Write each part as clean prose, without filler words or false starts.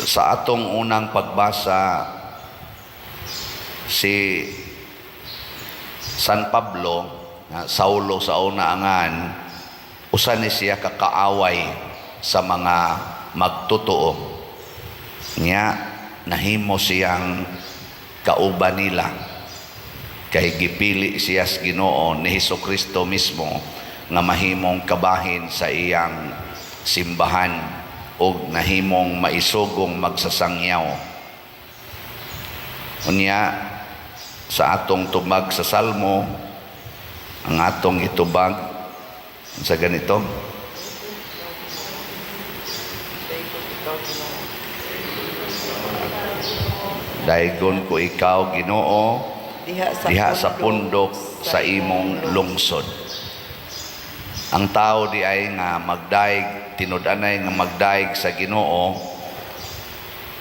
Sa atong unang pagbasa, si San Pablo, Saulo sa una angan, usa ni siya kakaaway sa mga magtotoo. Nya nahimo siyang kauban nila. Kay gipili siya sa Ginoo ni Hesukristo mismo nga mahimong kabahin sa iyang simbahan o nahimong maisugong magsasangyaw. Unya sa atong tubag sa Salmo, ang atong itubag sa ganito: daygon ko ikaw, Ginoo, diha sa pundok sa imong lungsod. Ang tao di ay nga magdaig, tinud-anay nga magdaig sa Ginoo,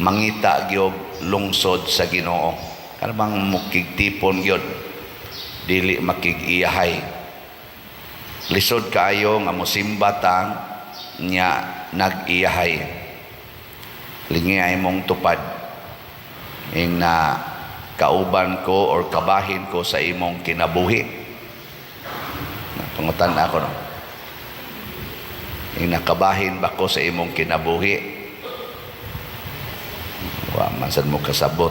mangita gyud lungsod sa Ginoo. Karabang mukigtipon gyud, dili makigiyahay. Lisod kaayo nga mosimba ta nya nag-iyahay. Lingi ay mong tupad ing na kauban ko or kabahin ko sa imong kinabuhi. Tungutan ako no. Ing nakabahin ba ko sa imong kinabuhi? Wa man sad mo kasabot.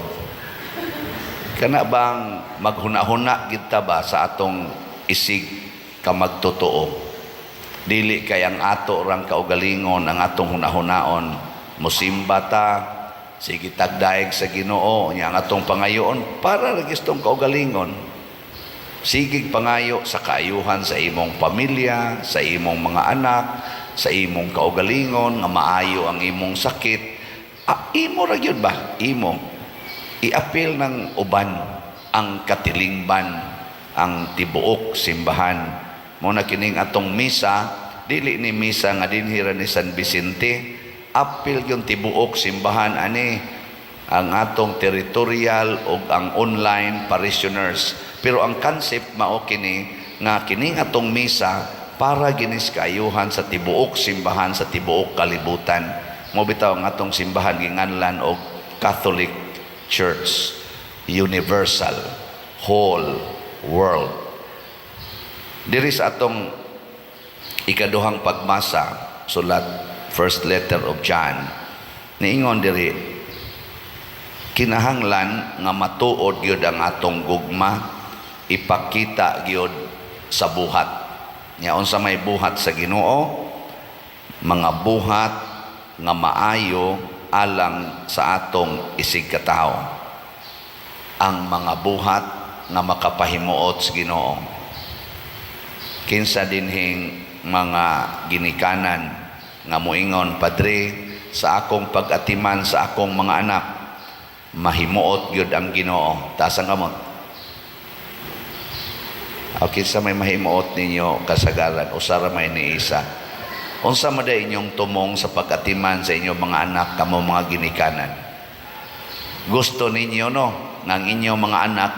Kana bang maghuna-huna kita ba sa atong isig ka magtotoo? Dili kay ang ato rang kaugalingon, ang atong hunahunaon, mosimba ta, sige tagdaig sa Ginoo, nya ang atong pangayoon para ra gistong kaugalingon. Sige pangayo sa kaayuhan sa imong pamilya, sa imong mga anak, sa imong kaugalingon nga maayo ang imong sakit. Imo ra gyud ba? Imo iapil ng uban ang katilingban, ang tibuok simbahan. Mo na kining atong misa, dili ni misa nga dinhira ni San Vicente, apil yung tibuok simbahan ani ang atong territorial o ang online parishioners. Pero ang concept mao kini nga kining atong misa para ginis kaayuhan sa tibuok simbahan, sa tibuok kalibutan. Mo bitaw ang atong simbahan ginganlan og Catholic Church, universal, whole world. Diri sa atong ikaduhang pagmasa, sulat first letter of John, niingon diri, kinahanglan nga matuod gyud ang atong gugma, ipakita gyud sa buhat. Nya unsa may buhat sa Ginoo? Mga buhat nga maayo alang sa atong isig katao. Ang mga buhat nga makapahimuot sa Ginoo. Kinsa dinhing mga ginikanan nga moingon, Padre, sa akong pag-atiman sa akong mga anak, mahimuot gyud ang Ginoo. Taas ang kamot. Okay, sa may mahimuot ninyo kasagaran, usara may niisa. Unsa man day inyong tumong sa pag-atiman sa inyong mga anak, kamo mga ginikanan? Gusto ninyo no, ng inyong mga anak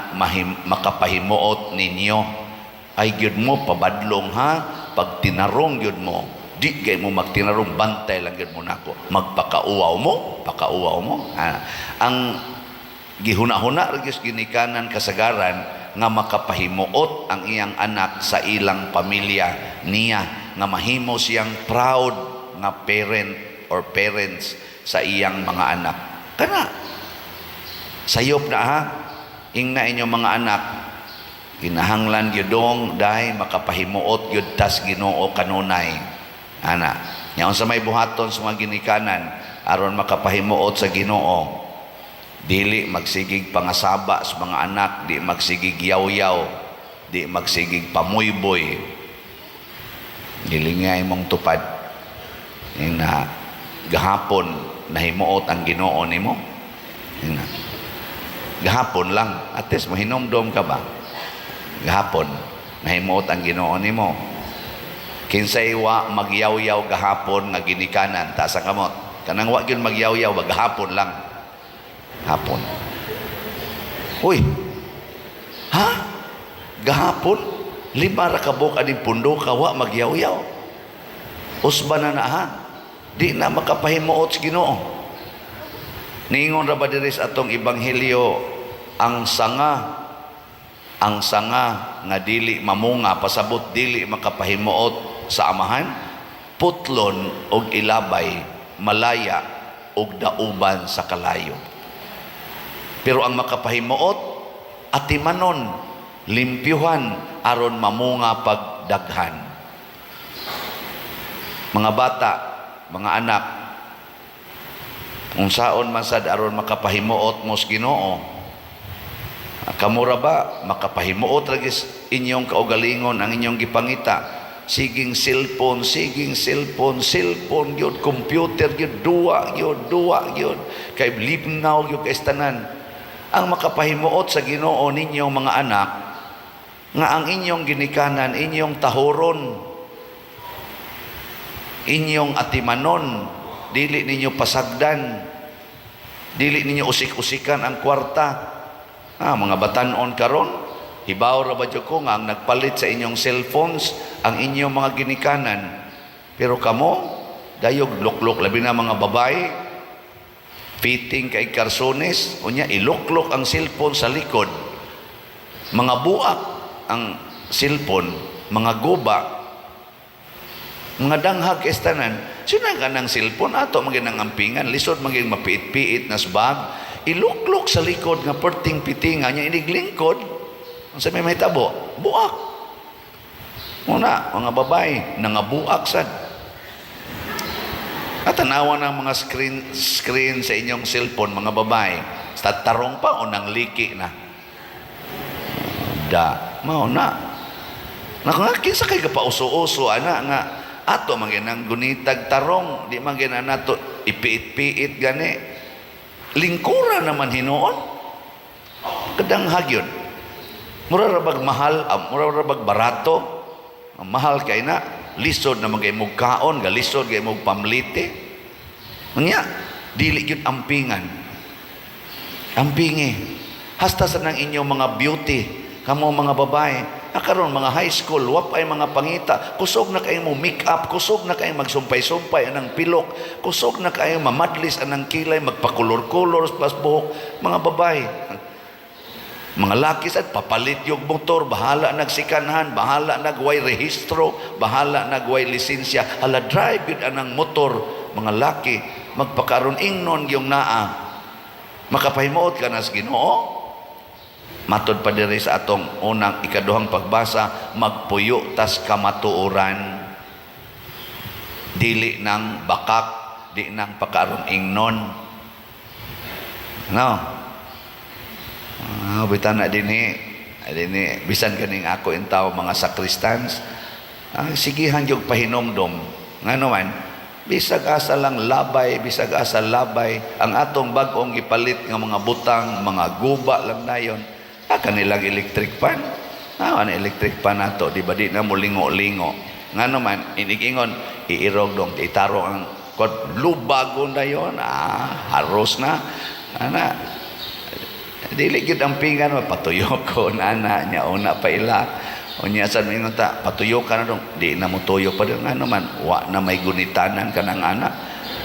makapahimuot ninyo. Ay gyud mo pabadlong ha, pag tinarong gyud mo, di kay mo magtinarong, bantay lang gyud mo nako. Magpakauwaw mo, pakauwaw mo. Ang gihuna-huna regis ginikanan kasagaran nga makapahimuot ang iyang anak sa ilang pamilya niya, nga mahimo siyang proud nga parent or parents sa iyang mga anak. Kana sayop na ha, ingna inyong mga anak, kinahanglan gyudong dai makapahimuot gyud tas Ginoo kanunay. Ana, nya unsa may buhaton sa mga ginikanan aron makapahimuot sa Ginoo? Dili magsigig pangasaba sa mga anak, di magsigig yaw-yaw, di magsigig pamuyboy. Dili nga imong tupad ing na gahapon nahimuot ang Ginoo nimo. Ing na gahapon lang, at least mahinomdom ka ba? Gahapon nahimuot ang Ginoo nimo. Kinsay wa magyaw-yaw gahapon nga ginikanan, taas ang kamot. Kanang wa gyud magyaw-yaw, gahapon lang. Hapon. Uy, ha? Gahapon? 5 ra ka buok aning pundo ka wa magyaw-yaw. Usba na ha? Di na makapahimuot sa Ginoo. Niingon ra ba diri sa atong ebanghelyo ang sanga nga dili mamunga pasabot dili makapahimuot sa amahan, putlon og ilabay, malaya og dauban sa kalayo. Pero ang makapahimuot atimanon, limpyuhan aron mamunga pagdaghan. Mga bata, mga anak, unsaon man sad aron makapahimuot mo sa Ginoo, kamura ba makapahimuot ragis inyong kaugalingon ang inyong gipangita? Siging cellphone yun, computer yun, duwa yun, kay libnaw yun kay tanan. Ang makapahimuot sa Ginoo ninyong mga anak, nga ang inyong ginikanan, inyong tahoron, inyong atimanon, dili ninyo pasagdan, dili ninyo usik-usikan ang kwarta. Mga batanon karon, hibaw ra ba ko nga ang nagpalit sa inyong cellphones ang inyong mga ginikanan. Pero kamo, dayog luklok, labi na mga babae, fitting kay karsones, unya iluklok ang cellphone sa likod. Mga buak ang cellphone, mga guba, mga danghag estanan. Sino ka ng cellphone ato maging ampingan, lisod maging mapiit-piit na bag, iluklok sa likod nga perting pitingan niya iniglingkod. Ang sa may tabo, buak. Muna, mga babae, nangabuak sad. At tanawan ng mga screen sa inyong cellphone, mga babae, sa tarong pa o nang liki na. Mauna. Nakangaki sa kay kapauso-uso, nga, ato manginang gunitag tarong, di manginan nato ipiit-piit gani. Lingkura naman hinoon. Kadang hagyon. Mura rabag mahal, mura rabag barato. Ang mahal kay na, lisod na magay mong kaon, galisod kay mong pamlite. Nga, dili yun ampingan. Ampingi. Hasta sa ng inyong mga beauty, kamo mga babae, karon mga high school, wapay mga pangita, kusog na kayo mo make up, kusog na kayo magsumpay-sumpay anang pilok, kusog na kayo mamadlis anang kilay, magpakulor-kulor pas buhok, mga babae. Mga laki sad papalit yung motor, bahala nagsikanhan, bahala nagway rehistro, bahala nagway lisensya, hala drive yun anang motor. Mga laki magpakaron ingnon yung naa, makapahimuot ka na sa Ginoo. Matod pa diri sa atong unang ikaduhang pagbasa, magpuyo tas kamatuoran, dili nang bakak, di nang pakaron ingnon. No? Bitana dinhi bisan kaning ako intaw mga sakristans, sigihan yung pahinomdom nga naman bisag asa lang labay, bisag asa labay ang atong bag-ong ipalit nga mga butang, mga guba lang dayon. Kanilang electric fan, ang electric fan nato, di ba di na mo lingo-lingo nga naman inigingon iirog dong itaro ang lubagon dayon, haros na ana. Dili gid ang pingan patuyo ko nana nya una pa ila unya sad mingon ta patuyo ka na dong di na mo tuyo pa dong ano man wa na may gunitanan kanang ana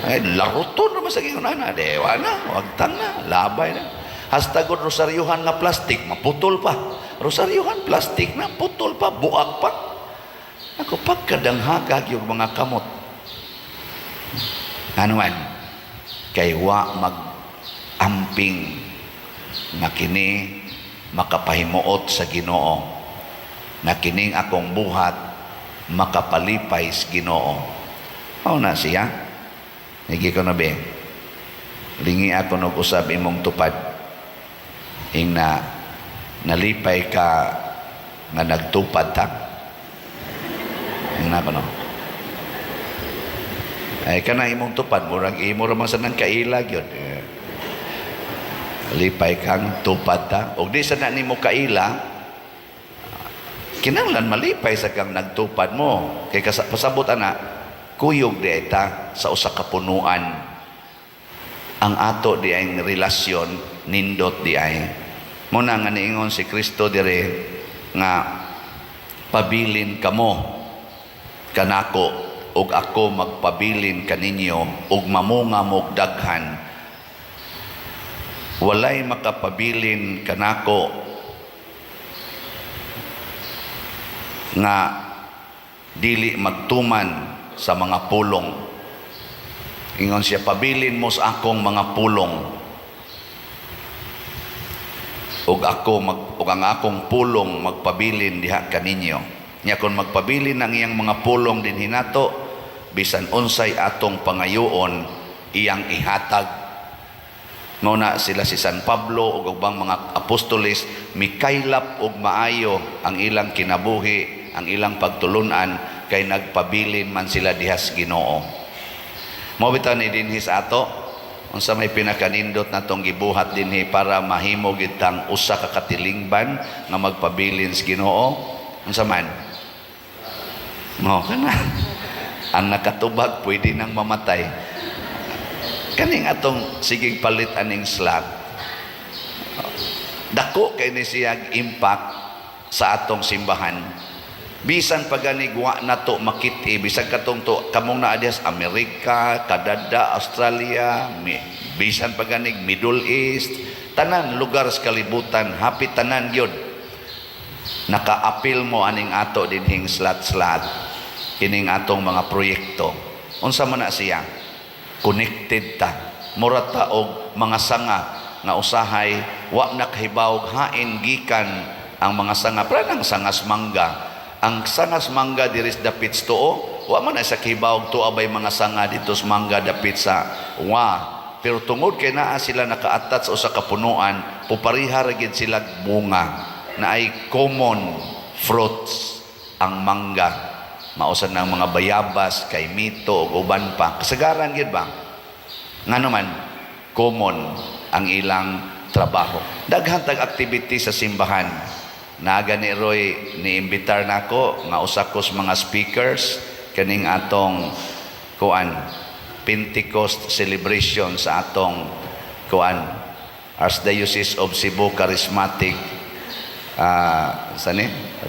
ay laruton na masaging ana dewa na wag tang na labay na hasta gud rosaryuhan nga plastic maputol pa rosaryuhan plastic na putol pa buak pa ako pagkadanghagag yung mga kamot ano man kay wa mag amping na kini makapahimuot sa Ginoo, na kining akong buhat makapalipay sa Ginoo. Mao na siya. Nigi ko na be. Lingi ako nog usab imong tupad. Ing na nalipay ka nga nagtupad ta. Ing na no. Ay kana imong tupad murag imo ra man sa nang kailag yun. Lipay kang tupad ta og di sa na nimo kaila kinahanglan malipay sa kang nagtupad mo kay pasabot ana kuyog di ta sa usa ka punuan ang ato di ay relasyon nindot di ay mo na nga niingon si Kristo dire nga pabilin kamo kanako ug ako magpabilin kaninyo ug mamunga mo daghan walay makapabilin kanako nga dili magtuman sa mga pulong. Ingon siya, pabilin mo sa akong mga pulong ug ang akong pulong magpabilin diha kaninyo. Nya kung magpabilin ang iyang mga pulong din hinato, bisan unsay atong pangayoon iyang ihatag. Muna sila si San Pablo ug ubang mga apostoles mikaylap og maayo ang ilang kinabuhi, ang ilang pagtulunan kay nagpabilin man sila diha sa Ginoo. Mao bitaw ni dinhi sa ato unsa may pinakanindot natong gibuhat dinhi para mahimo gid tang usa ka katilingban nga magpabilin sa Ginoo. Unsa man? Mao kana. Ang nakatubag pwede nang mamatay. Kaning atong sigig palit aning slot. Dako kay ni siya impact sa atong simbahan. Bisan paganigwa na to makit-i, bisan katong to kamong naa diha sa Amerika, Canada, Australia, bisan paganig Middle East, tanan lugar sa kalibutan, hapit tanan gyud. Naka-appeal mo aning ato dinhing slot-slot kining atong mga proyekto. Unsa man na siya? Connected ta. Mura ta og mga sanga nga usahay wa nakahibaw hain gikan ang mga sanga pranang sangas mangga. Ang sangas mangga diris dapit sa tuo, wa man sa kihibaw tuo abay mga sanga dito sa mangga dapit sa wa. Pero tungod kay naa sila nakaatat sa usa ka punuan, pupariha ra gid sila bunga na ay common fruits ang mangga. Mausan ng mga bayabas, kay mito, o uban pa. Kasagaran gid ba? Nga naman, common ang ilang trabaho. Daghan tag activity sa simbahan. Naga ni Roy, ni-imbitar na ako, nga usakos mga speakers, kaning atong kuan, Pentecost celebration sa atong kuan, Archdiocese of Cebu Charismatic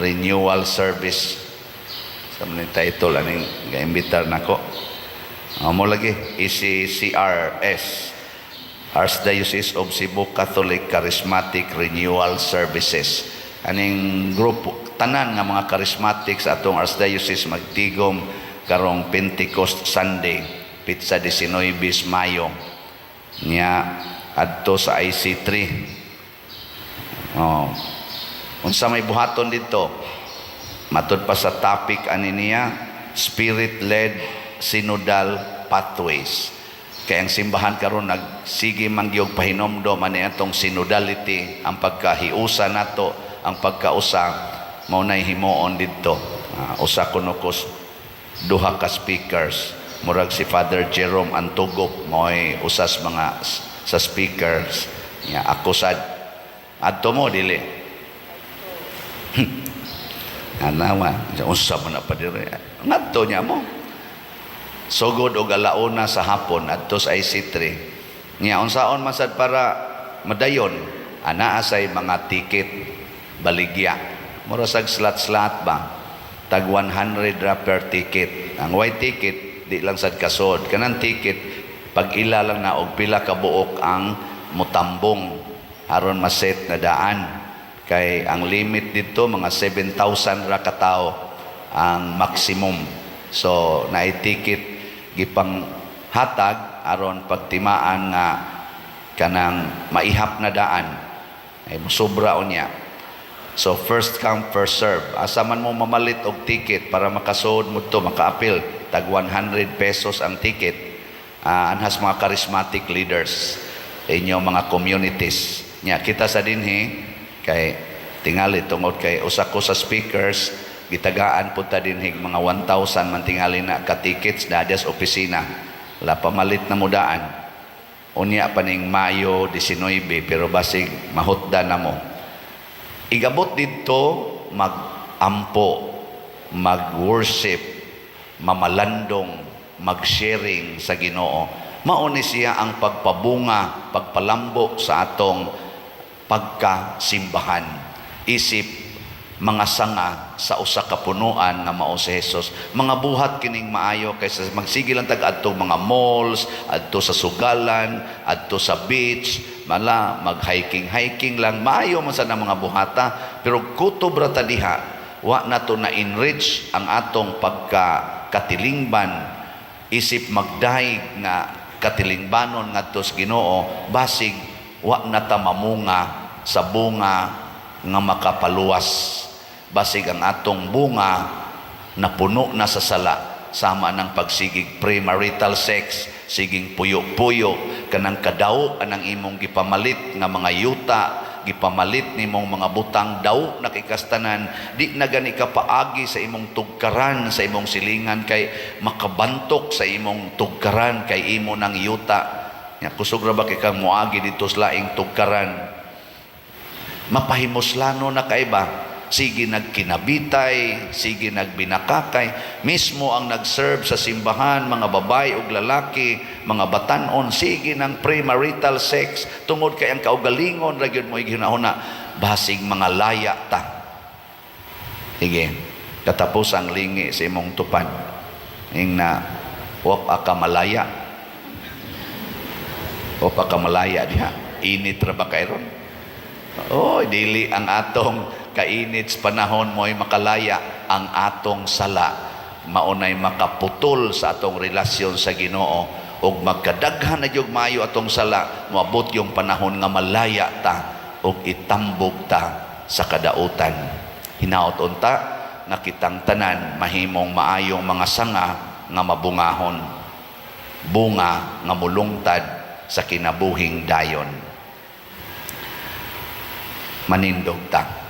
renewal service. Sa mga title, aning ga-imbitar na ko. Mo lagi, ECCRS, Archdiocese of Cebu Catholic Charismatic Renewal Services. Aning grupo, tanan nga mga charismatic sa atong Archdiocese magtigom karong Pentecost Sunday, Pitsa 19 Mayo. Niya, adto sa IC3. Unsa may buhaton dito? Matod pa sa topic ani niya, Spirit-led Synodal Pathways. Kaya ang simbahan karon nagsige mangyog pahinomdom ani atong synodality, ang pagkahiusa nato, ang pagkausa mao nay himuon didto. Usa kuno kos duha ka speakers, murag si Father Jerome Antugop mo'y usas mga sa speakers niya. Ako sad adto mo dili anawa unsa man na pa dire ngadto niya mo sugod og alauna sa hapon adto sa IC3 niya. Unsaon man sad para madayon anaa say mga ticket baligya, mura sag slot ba, tag 100 ra per ticket. Ang white ticket di lang sad kasod, kanang ticket pag ila lang na og pila ka buok ang mutambong aron maset na daan. Kay ang limit dito mga 7,000 ra ka tawo ang maximum. So naay ticket gipang hatag aron pagtimaan nga kanang maihap na daan ay mosobra unya. So first come first serve. Asa man mo mamalit og ticket para makasud mo to, makaapil, tag 100 pesos ang ticket. Anhas mga charismatic leaders inyo mga communities nya kita sa dinhi kay tingali tungod kay usa ko sa speakers gitagaan pud ta dinhi mga 1,000 man tingali na ka tickets na sa opisina la pamalit na mudaan unya paning Mayo 19 pero basig mahutda na mo igabot didto magampo, mag-worship, mamalandong, mag-sharing sa Ginoo. Mao ni siya ang pagpabunga, pagpalambo sa atong pagkasimbahan. Isip mga sanga sa usa ka punuan nga mao si Hesus. Mga buhat kining maayo kaysa magsige lang tag adto mga malls, adto sa sugalan, adto sa beach, mala mag-hiking lang, maayo man sa mga buhata, pero kutob ra ta diha, wa na to na enrich ang atong pagkatilingban, isip magdayeg nga katilingbanon ngadto sa Ginoo, basig wa na ta mamunga sa bunga nga makapaluwas, basig ang atong bunga napuno na sa sala, sama ng pagsigig premarital sex, siging puyo-puyo, kanang kadaw anang imong gipamalit nga mga yuta, gipamalit nimong mga butang daw nakikastanan, di na gani ka paagi sa imong tugkaran, sa imong silingan, kay makabantok sa imong tugkaran kay imo ng yuta. Ya, kusog ra ba kay kang moagi dito sa laing tugkaran, mapahimuslano na kay ba? Sige nagkinabitay, sige nagbinakakay, mismo ang nag-serve sa simbahan, mga babae ug lalaki, mga batanon, sige ng premarital sex, tungod kay ang kaugalingon ra gyud mo ginahuna, basig mga laya ta. Sige, katapos ang lingi sa imong tupad, ing na wap ka malaya, wap ka malaya diha, init ra ba kayron? Oh, dili ang atong kainit sa panahon mo'y makalaya, ang atong sala maunay makaputol sa atong relasyon sa Ginoo, ug magkadaghan na gyud maayo atong sala, moabot yung panahon nga malaya ta ug itambog ta sa kadautan. Hinaot unta nga kitang tanan mahimong maayong mga sanga nga mabungahon, bunga nga mulungtad sa kinabuhing dayon. Manindog ta.